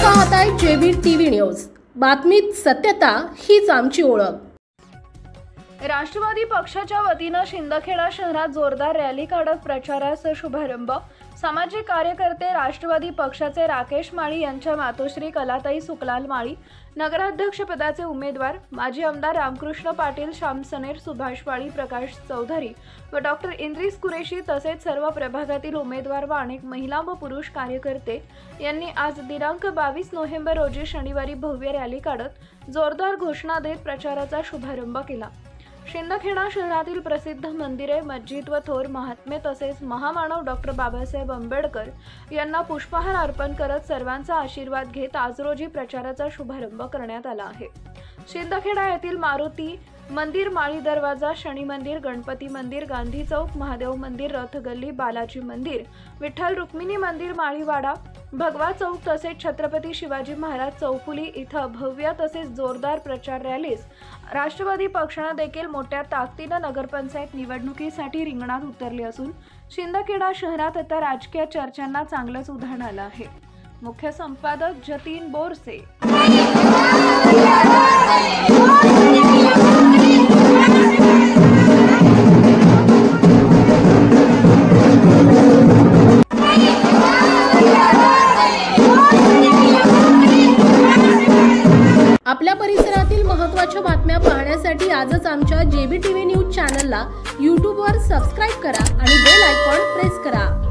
पाहताय JB TV news. बातमीत सत्यता हीच आमची ओळख। राष्ट्रवादी पक्षाच्या वतीने शिंदखेडा शहरात जोरदार रॅली काढत प्रचाराचा शुभारंभ। सामाजिक कार्यकर्ते राष्ट्रवादी पक्षाचे राकेश माळी यांच्या मातोश्री कलाताई सुकलाल माळी, नगराध्यक्ष पदाचे उमेदवार माजी आमदार रामकृष्ण पाटील, श्याम सनेर, सुभाष माळी, प्रकाश चौधरी व डॉक्टर इंद्रिस कुरेशी तसेच सर्व प्रभागातील उमेदवार व अनेक महिला व पुरुष कार्यकर्ते यांनी आज दिनांक 22 नोव्हेंबर रोजी शनिवारी भव्य रॅली काढत जोरदार घोषणा देत प्रचाराचा शुभारंभ केला। शिंदखेडा शहरातील प्रसिद्ध मंदिरे, मस्जिद व थोर महात्मे तसेच महामानव डॉक्टर बाबासाहेब आंबेडकर यांना पुष्पहार अर्पण करत सर्वांचा आशीर्वाद घेत आज रोजी प्रचाराचा शुभारंभ करण्यात आला आहे। शिंदखेडा येथील मारुती मंदिर, माळी दरवाजा, शनी मंदिर, गणपती मंदिर, गांधी चौक, महादेव मंदिर, रथ गल्ली, बालाजी मंदिर, विठ्ठल रुक्मिणी मंदिर, माळीवाडा, भगवा चौक तसेच छत्रपती शिवाजी महाराज चौफुली इथं भव्य तसेच जोरदार प्रचार रॅलीस राष्ट्रवादी पक्षाने देखील मोठ्या ताकदीने नगरपंचायत निवडणुकीसाठी रिंगणात उतरले असून शिंदखेडा शहरात आता राजकीय चर्चांना चांगलंच उधाण आलं आहे। मुख्य संपादक जतीन बोरसे। आपल्या परिसरातील महत्त्वाच्या बातम्या पाहण्यासाठी आजच आमच्या जेबी टीव्ही न्यूज चॅनलला YouTube वर सबस्क्राइब करा आणि बेल आयकॉन प्रेस करा।